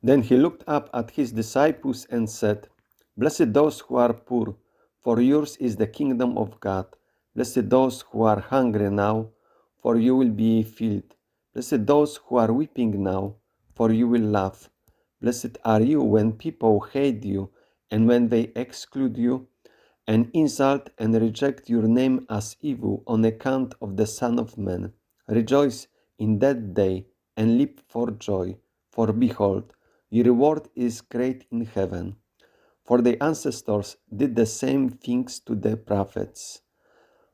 Then he looked up at his disciples and said, "Blessed those who are poor, for yours is the kingdom of God. Blessed those who are hungry now, for you will be filled. Blessed those who are weeping now, for you will laugh. Blessed are you when people hate you and when they exclude you and insult and reject your name as evil on account of the Son of Man. Rejoice in that day and leap for joy, for behold, your reward is great in heaven. For the ancestors did the same things to the prophets.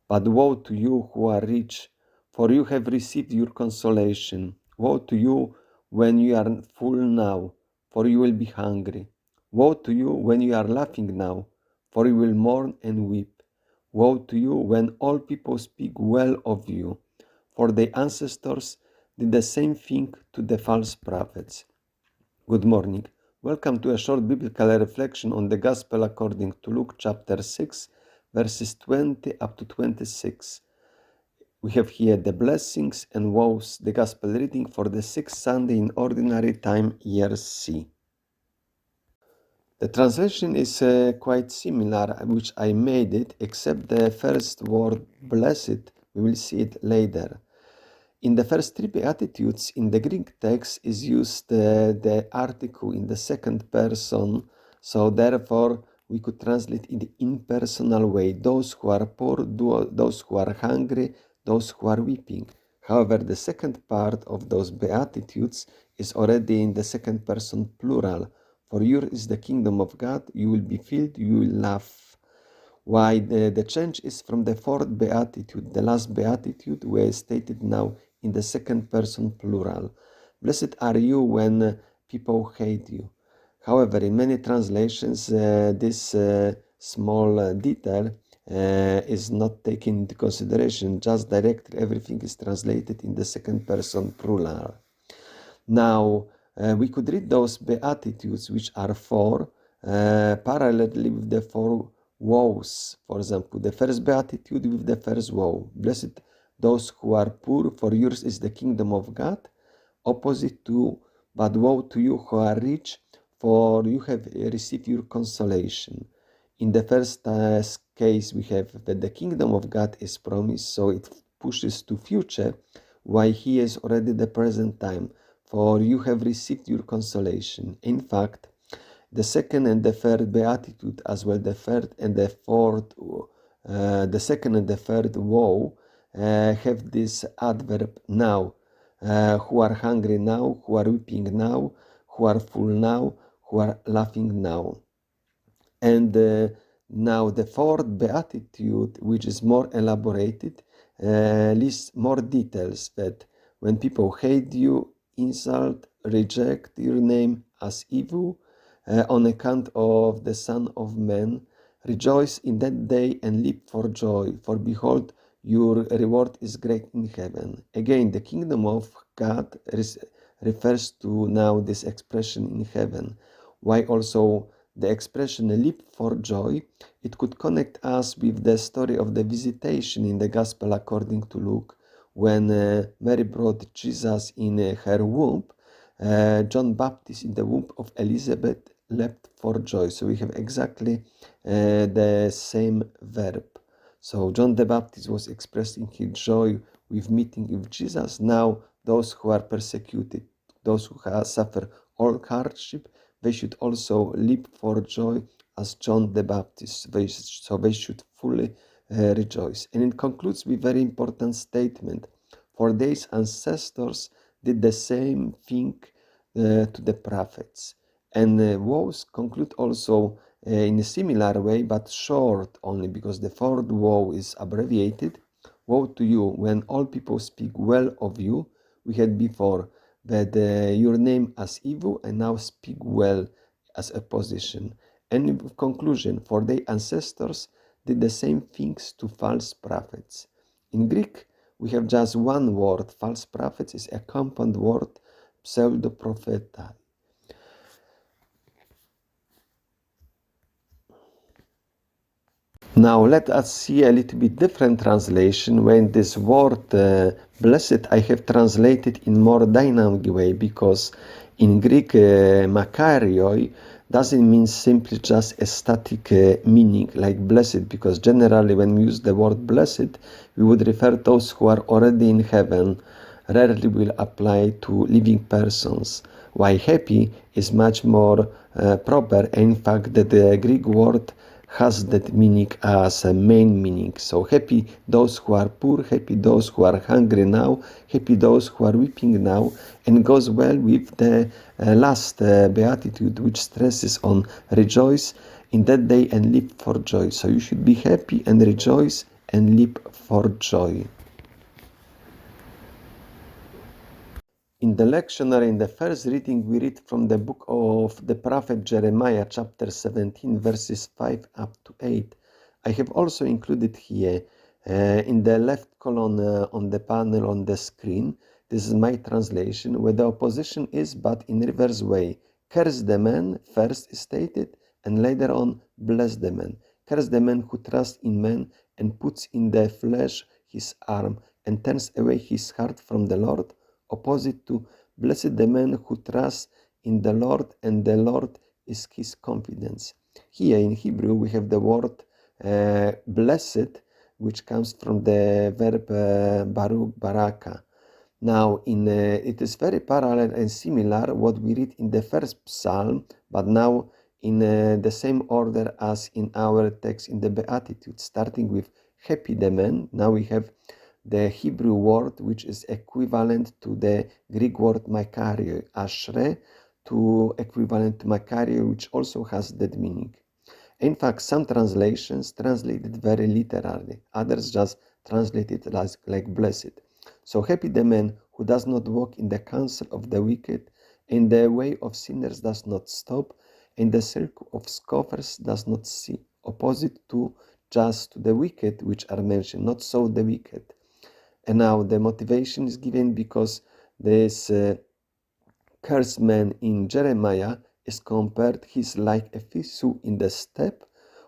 But woe to you who are rich, for you have received your consolation. Woe to you when you are full now, for you will be hungry. Woe to you when you are laughing now, for you will mourn and weep. Woe to you when all people speak well of you, for the ancestors did the same thing to the false prophets. Good morning. Welcome to a short biblical reflection on the Gospel according to Luke chapter 6, verses 20 up to 26. We have here the blessings and woes, the Gospel reading for the sixth Sunday in Ordinary Time, year C. The translation is quite similar, which I made it, except the first word, blessed, we will see it later. In the first three Beatitudes, in the Greek text is used the article in the second person, so therefore we could translate in the impersonal way, those who are poor, those who are hungry, those who are weeping. However, the second part of those Beatitudes is already in the second person plural. For yours is the kingdom of God, you will be filled, you will laugh. Why the change is from the fourth beatitude, the last beatitude, where stated now in the second person plural. Blessed are you when people hate you. However, in many translations, this small detail is not taken into consideration. Just directly, everything is translated in the second person plural. Now, we could read those beatitudes, which are four, parallelly with the four woes. For example, the first beatitude with the first woe. Blessed those who are poor, for yours is the kingdom of God. Opposite to, but woe to you who are rich, for you have received your consolation. In the first case, we have that the kingdom of God is promised, so it pushes to future, while here is already the present time. For you have received your consolation. In fact, the second and the third beatitude, as well the third and the fourth, the second and the third woe, have this adverb now, who are hungry now, who are weeping now, who are full now, who are laughing now. And now the fourth beatitude, which is more elaborated, lists more details that when people hate you, insult, reject your name as evil on account of the Son of Man, rejoice in that day and leap for joy, for behold, your reward is great in heaven. Again, the kingdom of God refers to now this expression in heaven. Why also the expression leap for joy? It could connect us with the story of the visitation in the Gospel according to Luke, when Mary brought Jesus in her womb. John Baptist in the womb of Elizabeth leapt for joy. So we have exactly the same verb. So John the Baptist was expressing his joy with meeting with Jesus. Now those who are persecuted, those who suffer all hardship, they should also leap for joy as John the Baptist. So they should fully rejoice. And it concludes with a very important statement. For these ancestors did the same thing to the prophets. And woes conclude also in a similar way, but short only, because the fourth woe is abbreviated. Woe to you when all people speak well of you. We had before that your name as evil, and now speak well as a position. And in conclusion, for their ancestors did the same things to false prophets. In Greek, we have just one word. False prophets is a compound word, pseudopropheta. Now let us see a little bit different translation when this word blessed I have translated in more dynamic way, because In Greek, makarioi doesn't mean simply just a static meaning like blessed, because generally when we use the word blessed, we would refer those who are already in heaven, rarely will apply to living persons. While happy is much more proper. In fact, the Greek word has that meaning as a main meaning. So happy those who are poor, happy those who are hungry now, happy those who are weeping now, and goes well with the last beatitude, which stresses on rejoice in that day and live for joy. So you should be happy and rejoice and live for joy. In the lectionary, in the first reading, we read from the book of the prophet Jeremiah, chapter 17, verses 5 up to 8. I have also included here in the left column on the panel on the screen. This is my translation, where the opposition is but in reverse way. Curse the man, first is stated, and later on, bless the man. Curse the man who trusts in man and puts in the flesh his arm and turns away his heart from the Lord. Opposite to blessed the man who trusts in the Lord and the Lord is his confidence. Here in Hebrew we have the word blessed, which comes from the verb baraka. Now, it is very parallel and similar what we read in the first psalm, but now in the same order as in our text in the Beatitudes, starting with happy the man. Now we have the Hebrew word which is equivalent to the Greek word makario, ashre, to equivalent to makario, which also has that meaning. In fact, some translations translate it very literally, others just translate it as like blessed. So happy the man who does not walk in the counsel of the wicked, in the way of sinners does not stop, in the circle of scoffers does not see. Opposite to just to the wicked which are mentioned, not so the wicked. And now the motivation is given because this cursed man in Jeremiah is compared, he's like a thistle in the steppe,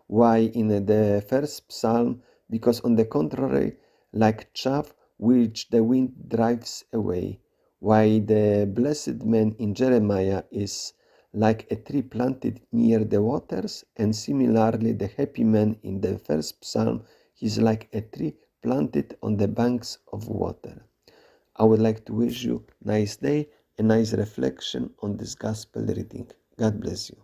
while in the first psalm, because on the contrary, like chaff which the wind drives away, while the blessed man in Jeremiah is like a tree planted near the waters, and similarly the happy man in the first psalm, he's like a tree planted on the banks of water. I would like to wish you a nice day, a nice reflection on this gospel reading. God bless you.